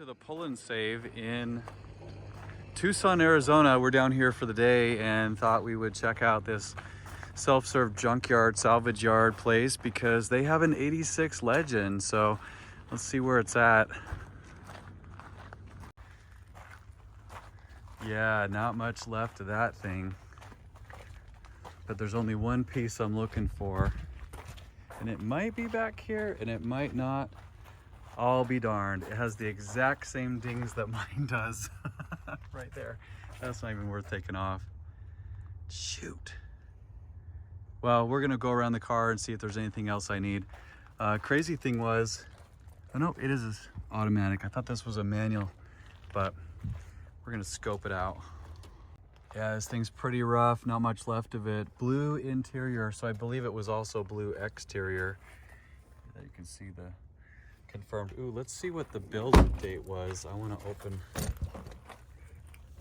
the Pull and Save in Tucson, Arizona. We're down here for the day and thought we would check out this self-serve junkyard, salvage yard place because they have an 86 Legend. So let's see where it's at. Yeah, not much left of that thing. But there's only one piece I'm looking for. And it might be back here and it might not. I'll be darned. It has the exact same dings that mine does. Right there. That's not even worth taking off. Shoot. Well, we're gonna go around the car and see if there's anything else I need. Crazy thing was, oh no, it is automatic. I thought this was a manual, but we're gonna scope it out. Yeah, this thing's pretty rough, not much left of it. Blue interior, so I believe it was also blue exterior. There you can see the confirmed. Ooh, let's see what the build date was. I wanna open,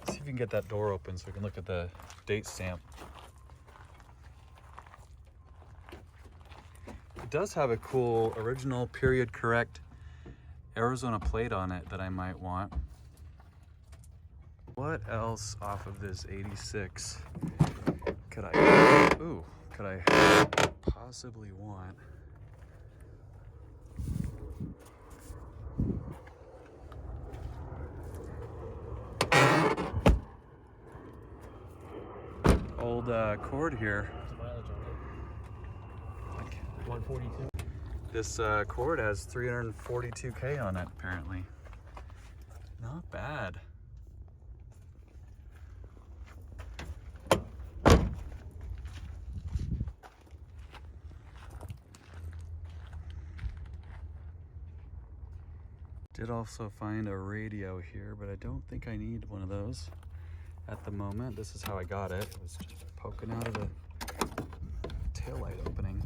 see if we can get that door open so we can look at the date stamp. It does have a cool original period correct Arizona plate on it that I might want. What else off of this 86 could I possibly want? Old cord here. 142. This cord has 342K on it apparently. Not bad. Did also find a radio here, but I don't think I need one of those at the moment. This is how I got it. It was just poking out of the taillight opening.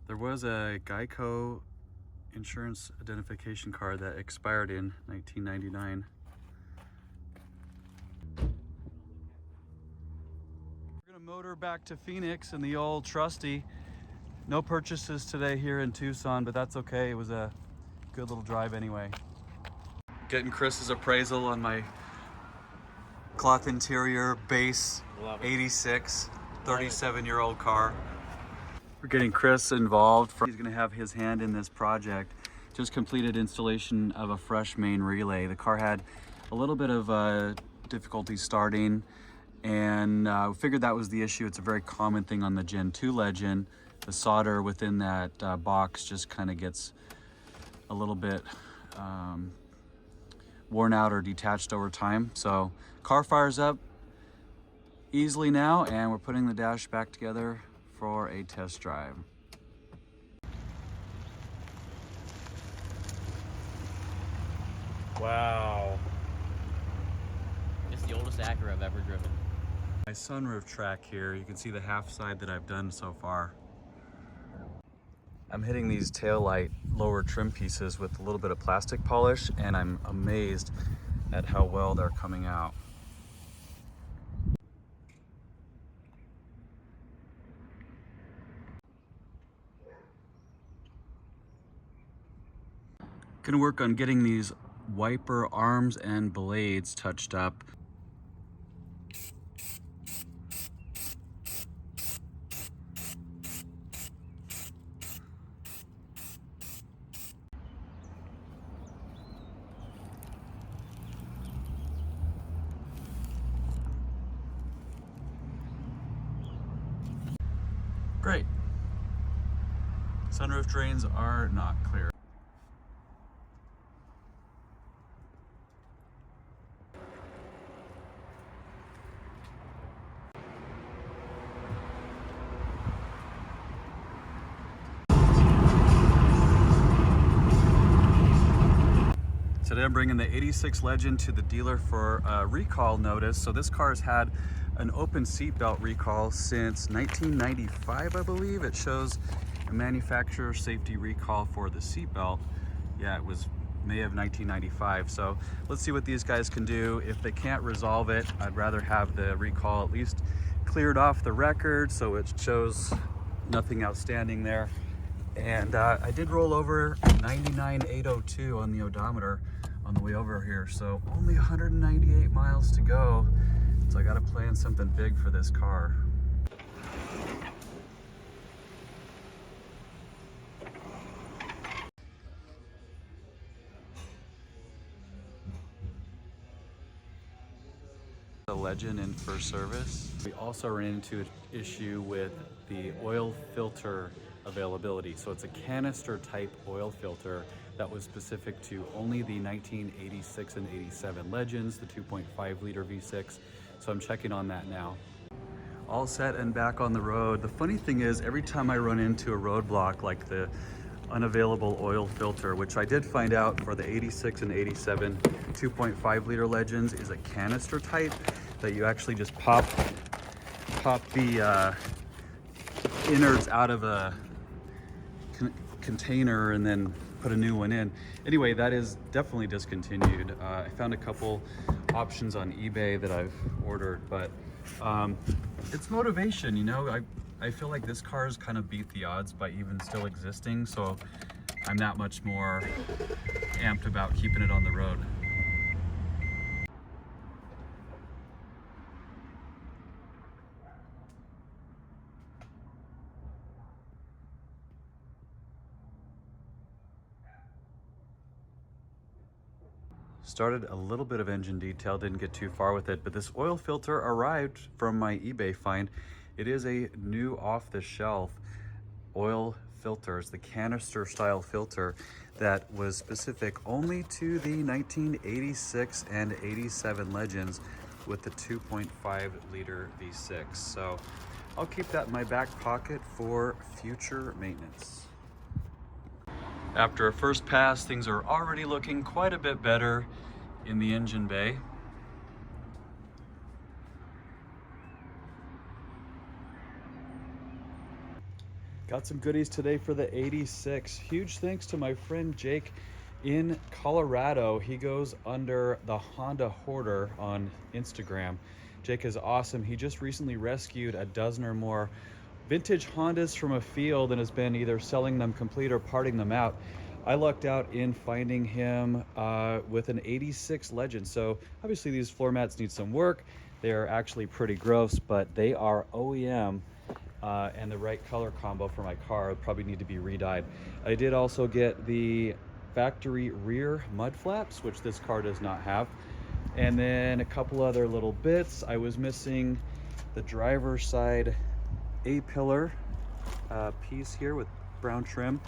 There was a Geico insurance identification card that expired in 1999. We're gonna motor back to Phoenix in the old trusty. No purchases today here in Tucson, but that's okay. It was a good little drive anyway. Getting Chris's appraisal on my cloth interior base 86 37-year-old car. We're getting Chris involved. He's gonna have his hand in this project. Just completed installation of a fresh main relay. The car had a little bit of difficulty starting, and figured that was the issue. It's a very common thing on the Gen 2 Legend. The solder within that box just kind of gets a little bit worn out or detached over time. So car fires up easily now, and we're putting the dash back together for a test drive. Wow. It's the oldest Acura I've ever driven. My sunroof track here, you can see the half side that I've done so far. I'm hitting these taillight lower trim pieces with a little bit of plastic polish, and I'm amazed at how well they're coming out. Gonna work on getting these wiper arms and blades touched up. Great. Sunroof drains are not clear. Today I'm bringing the 86 Legend to the dealer for a recall notice. So this car has had an open seatbelt recall since 1995, I believe. It shows a manufacturer safety recall for the seatbelt. Yeah, it was May of 1995. So let's see what these guys can do. If they can't resolve it, I'd rather have the recall at least cleared off the record so it shows nothing outstanding there. And I did roll over 99,802 on the odometer on the way over here. So only 198 miles to go. So I gotta plan something big for this car. The Legend in for service. We also ran into an issue with the oil filter availability. So it's a canister type oil filter that was specific to only the 1986 and 87 Legends, the 2.5 liter V6. So I'm checking on that now. All set and back on the road. The funny thing is, every time I run into a roadblock like the unavailable oil filter, which I did find out for the 86 and 87 2.5 liter Legends is a canister type that you actually just pop the innards out of a container and then put a new one in. Anyway, that is definitely discontinued. I found a couple options on eBay that I've ordered, but it's motivation, you know. I feel like this car's kind of beat the odds by even still existing, so I'm that much more amped about keeping it on the road. Started a little bit of engine detail, didn't get too far with it, but this oil filter arrived from my eBay find. It is a new off-the-shelf oil filter. It's the canister style filter that was specific only to the 1986 and 87 Legends with the 2.5 liter V6. So I'll keep that in my back pocket for future maintenance. After a first pass, things are already looking quite a bit better in the engine bay. Got some goodies today for the 86. Huge thanks to my friend Jake in Colorado. He goes under the Honda Hoarder on Instagram. Jake is awesome. He just recently rescued a dozen or more vintage Hondas from a field and has been either selling them complete or parting them out. I lucked out in finding him with an 86 Legend. So obviously these floor mats need some work. They're actually pretty gross, but they are OEM and the right color combo for my car. Probably need to be re-dyed. I did also get the factory rear mud flaps, which this car does not have. And then a couple other little bits. I was missing the driver's side A-pillar piece here with brown trim,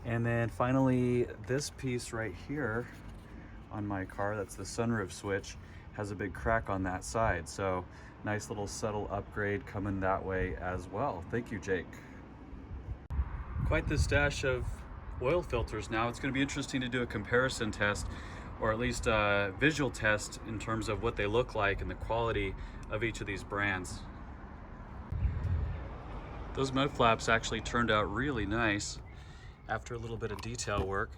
and then finally this piece right here on my car, that's the sunroof switch, has a big crack on that side. So nice little subtle upgrade coming that way as well. Thank you, Jake. Quite the stash of oil filters now. It's going to be interesting to do a comparison test, or at least a visual test in terms of what they look like and the quality of each of these brands. Those mud flaps actually turned out really nice after a little bit of detail work,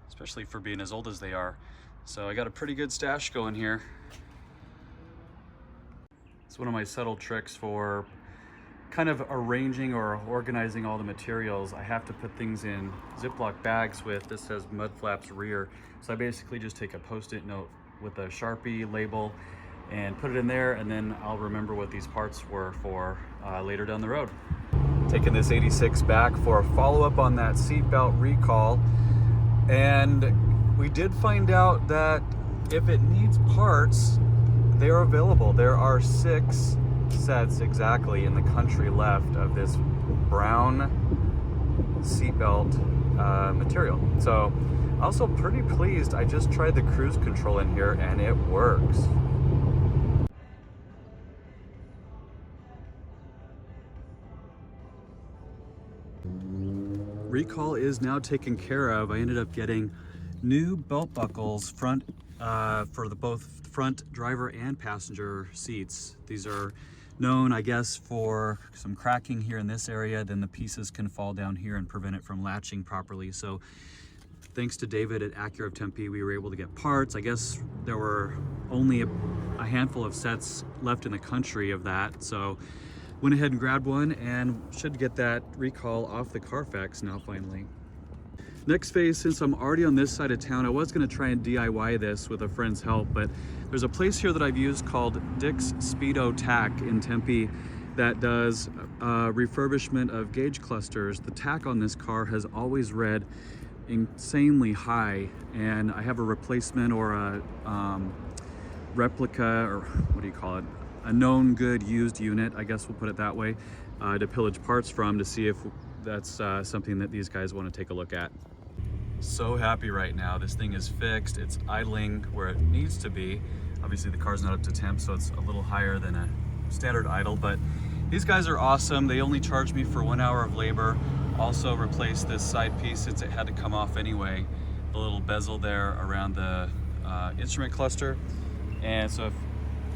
especially for being as old as they are. So I got a pretty good stash going here. It's one of my subtle tricks for kind of arranging or organizing all the materials. I have to put things in Ziploc bags with, this says mud flaps rear. So I basically just take a Post-it note with a Sharpie label and put it in there, and then I'll remember what these parts were for later down the road. Taking this 86 back for a follow-up on that seatbelt recall, and we did find out that if it needs parts, they are available. There are 6 sets exactly in the country left of this brown seatbelt material. So also pretty pleased. I just tried the cruise control in here and it works. Recall is now taken care of. I ended up getting new belt buckles for both front driver and passenger seats. These are known, I guess, for some cracking here in this area. Then the pieces can fall down here and prevent it from latching properly. So thanks to David at Acura of Tempe, we were able to get parts. I guess there were only a handful of sets left in the country of that. So went ahead and grabbed one and should get that recall off the Carfax now finally. Next phase, since I'm already on this side of town, I was gonna try and DIY this with a friend's help, but there's a place here that I've used called Dick's Speedo Tach in Tempe that does refurbishment of gauge clusters. The tach on this car has always read insanely high, and I have a replacement or a replica, or what do you call it? A known good used unit, I guess we'll put it that way, to pillage parts from to see if that's something that these guys want to take a look at. So happy right now. This thing is fixed. It's idling where it needs to be. Obviously the car's not up to temp, so it's a little higher than a standard idle, but these guys are awesome. They only charged me for 1 hour of labor. Also replaced this side piece since it had to come off anyway. The little bezel there around the instrument cluster. And so if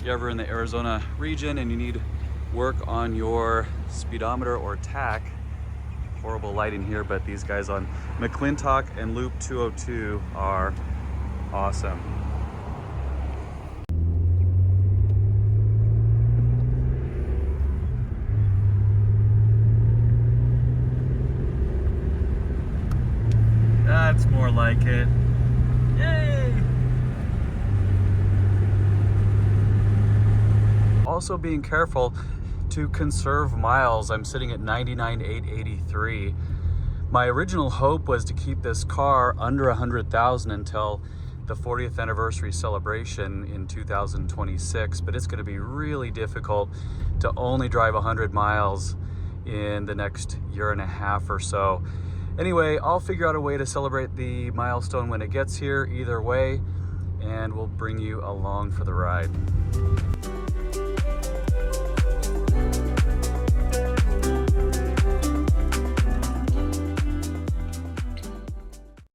you're ever in the Arizona region and you need work on your speedometer or tach, horrible lighting here, but these guys on McClintock and Loop 202 are awesome. That's more like it. Yay! Also being careful to conserve miles. I'm sitting at 99,883. My original hope was to keep this car under 100,000 until the 40th anniversary celebration in 2026, but it's going to be really difficult to only drive 100 miles in the next year and a half or so. Anyway, I'll figure out a way to celebrate the milestone when it gets here either way, and we'll bring you along for the ride.